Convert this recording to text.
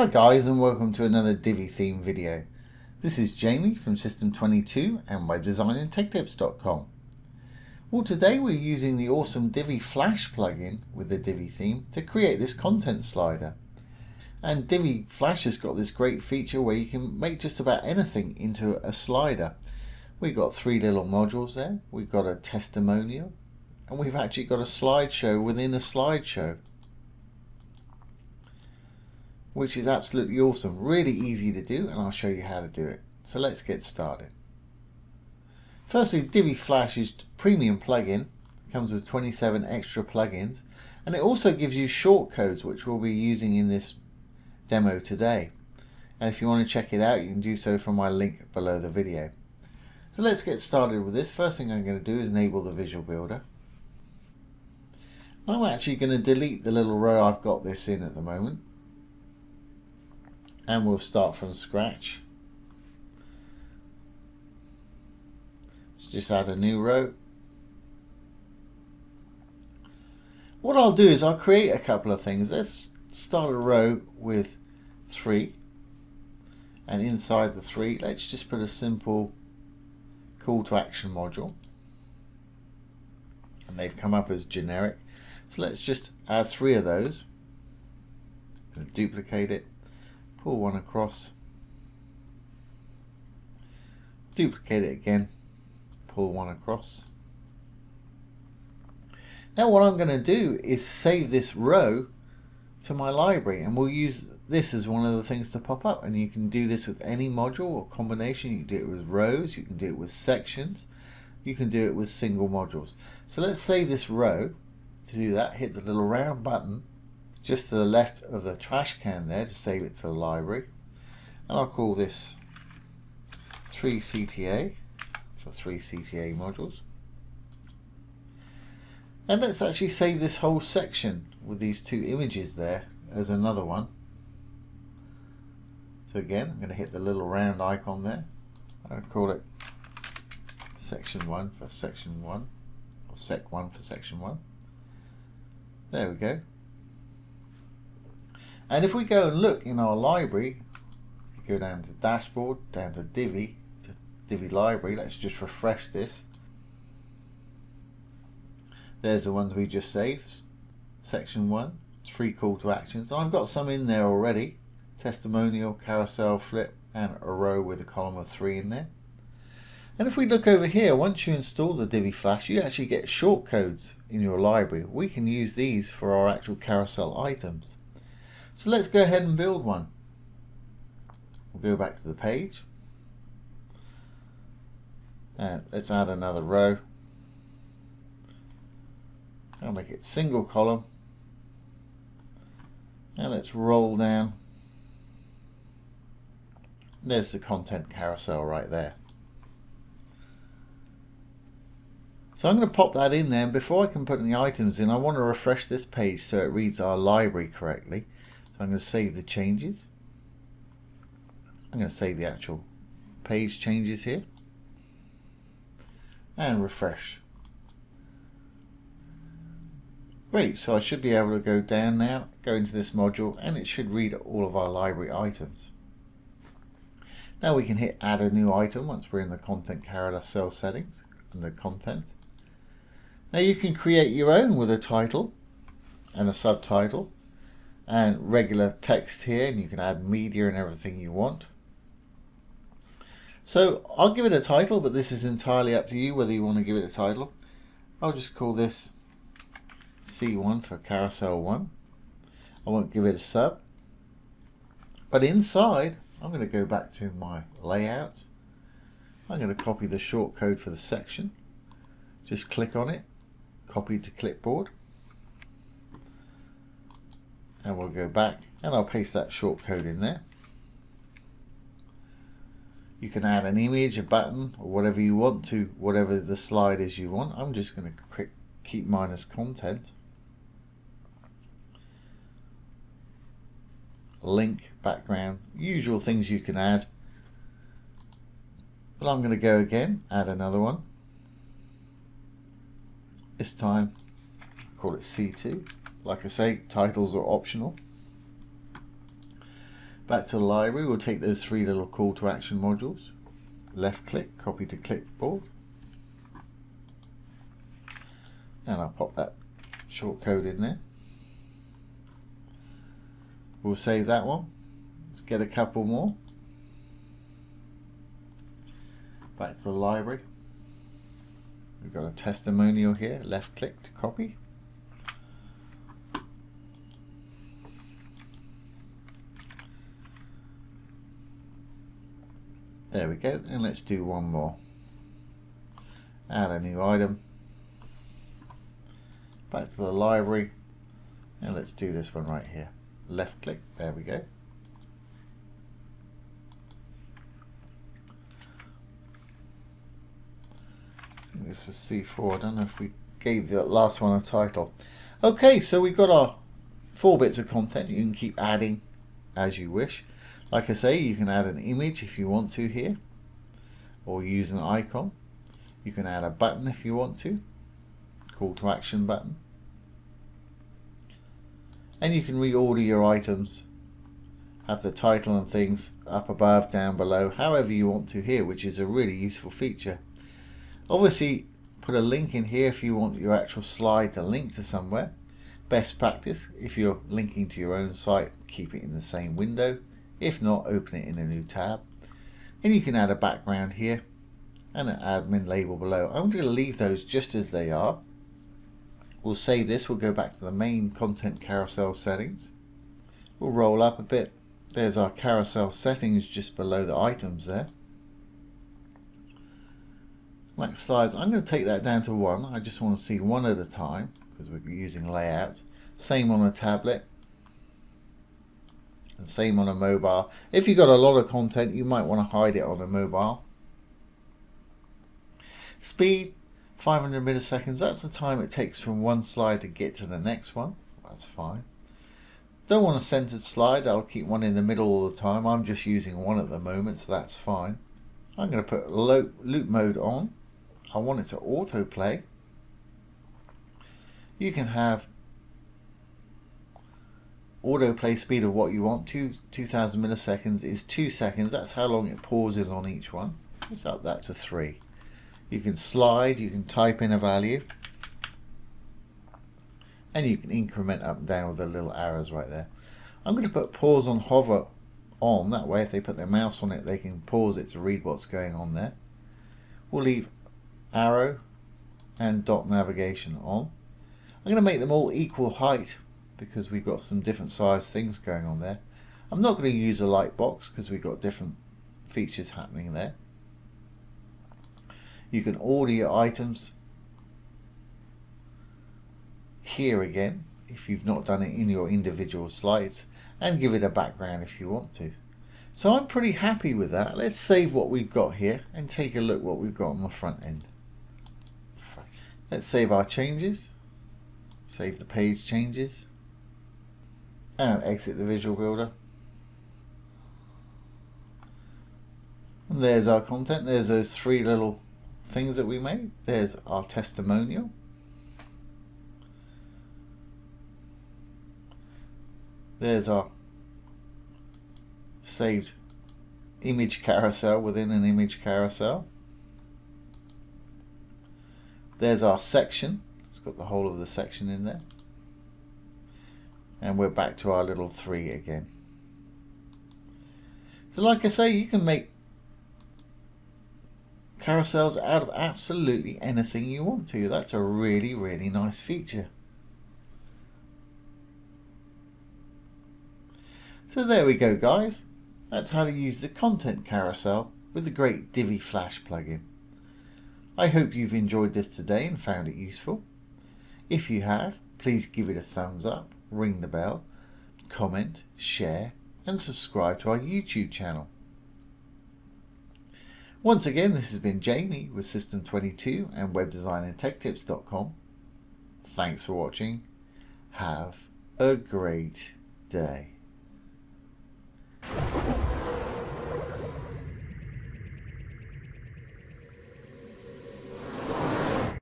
Hi guys, and welcome to another Divi theme video. This is Jamie from System22 and webdesignandtechtips.com. Well, today we're using the awesome DiviFlash plugin with the Divi theme to create this content slider. And DiviFlash has got this great feature where you can make just about anything into a slider. We've got three little modules there, we've got a testimonial, and we've actually got a slideshow within a slideshow, which is absolutely awesome. Really easy to do, and I'll show you how to do it. So let's get started. Firstly, DiviFlash is premium plugin. It comes with 27 extra plugins, and it also gives you shortcodes, which we'll be using in this demo today. And if you want to check it out, you can do so from my link below the video. So let's get started with this. First thing I'm going to do is enable the Visual Builder. I'm actually going to delete the little row I've got this in at the moment, and we'll start from scratch. Just add a new row. What I'll do is I'll create a couple of things. Let's start a row with 3, and inside the 3 let's just put a simple call to action module, and they've come up as generic. So let's just add 3 of those and duplicate it. Pull one across, duplicate it again, pull one across. Now what I'm going to do is save this row to my library, and we'll use this as one of the things to pop up. And you can do this with any module or combination. You can do it with rows, you can do it with sections, you can do it with single modules. So let's save this row. To do that, hit the little round button just to the left of the trash can there to save it to the library, and I'll call this 3CTA for 3 CTA modules. And let's actually save this whole section with these 2 images there as another one. So again, I'm going to hit the little round icon there. I'll call it section 1 for section 1, or sec 1 for section 1. There we go. And if we go and look in our library, go down to dashboard, down to Divi library, let's just refresh this. There's the ones we just saved. Section 1, 3 call to actions. I've got some in there already. Testimonial, carousel, flip, and a row with a column of 3 in there. And if we look over here, once you install the DiviFlash, you actually get shortcodes in your library. We can use these for our actual carousel items. So let's go ahead and build one. We'll go back to the page, and let's add another row. I'll make it single column, and let's roll down. There's the content carousel right there. So I'm going to pop that in there, and before I can put any items in, I want to refresh this page so it reads our library correctly. So I'm going to save the changes. I'm going to save the actual page changes here and refresh. Great, so I should be able to go down now, go into this module, and it should read all of our library items. Now we can hit add a new item once we're in the content carousel settings and the content. Now you can create your own with a title and a subtitle and regular text here, and you can add media and everything you want. So I'll give it a title, but this is entirely up to you whether you want to give it a title. I'll just call this C1 for carousel 1. I won't give it a sub, but inside I'm going to go back to my layouts. I'm going to copy the shortcode for the section. Just click on it, copy to clipboard, and we'll go back and I'll paste that shortcode in there. You can add an image, a button, or whatever you want to whatever the slide is you want. I'm just going to keep mine as content. Link, background, usual things you can add. But I'm going to go again, add another one. This time, call it C2. Like I say, titles are optional. Back to the library, we'll take those three little call to action modules. Left click, copy to clipboard. And I'll pop that short code in there. We'll save that one. Let's get a couple more. Back to the library. We've got a testimonial here. Left click to copy. There we go. And let's do one more. Add a new item. Back to the library. And let's do this one right here. Left click. There we go. This was C4. I don't know if we gave the last one a title. Okay, so we've got our 4 bits of content. You can keep adding as you wish. Like I say, you can add an image if you want to here, or use an icon. You can add a button if you want to, call to action button. And you can reorder your items, have the title and things up above, down below, however you want to here, which is a really useful feature. Obviously, put a link in here if you want your actual slide to link to somewhere. Best practice, if you're linking to your own site, keep it in the same window. If not, open it in a new tab. And you can add a background here and an admin label below. I'm going to leave those just as they are. We'll save this. We'll go back to the main content carousel settings. We'll roll up a bit. There's our carousel settings just below the items there. Max slides, I'm going to take that down to 1. I just want to see one at a time because we're using layouts. Same on a tablet. And same on a mobile. If you've got a lot of content, you might want to hide it on a mobile. Speed, 500 milliseconds. That's the time it takes from one slide to get to the next one. That's fine. Don't want a centered slide. I'll keep one in the middle all the time. I'm just using one at the moment, so that's fine. I'm going to put loop mode on. I want it to autoplay. You can have autoplay speed of what you want. 2000 milliseconds is 2 seconds. That's how long it pauses on each one. Let's up that to 3. You can slide, you can type in a value, and you can increment up and down with the little arrows right there. I'm going to put pause on hover on. That way if they put their mouse on it, they can pause it to read what's going on there. We'll leave arrow and dot navigation on. I'm going to make them all equal height because we've got some different size things going on there. I'm not going to use a light box because we've got different features happening there. You can order your items here again if you've not done it in your individual slides, and give it a background if you want to. So I'm pretty happy with that. Let's save what we've got here and take a look what we've got on the front end. Let's save our changes, save the page changes, and exit the visual builder. And there's our content. There's those 3 little things that we made. There's our testimonial. There's our saved image carousel within an image carousel. There's our section. It's got the whole of the section in there. And we're back to our little 3 again. So like I say, you can make carousels out of absolutely anything you want to. That's a really, really nice feature. So there we go, guys. That's how to use the content carousel with the great DiviFlash plugin. I hope you've enjoyed this today and found it useful. If you have, please give it a thumbs up, ring the bell, comment, share, and subscribe to our YouTube channel. Once again, this has been Jamie with System22 and webdesignandtechtips.com. Thanks for watching. Have a great day.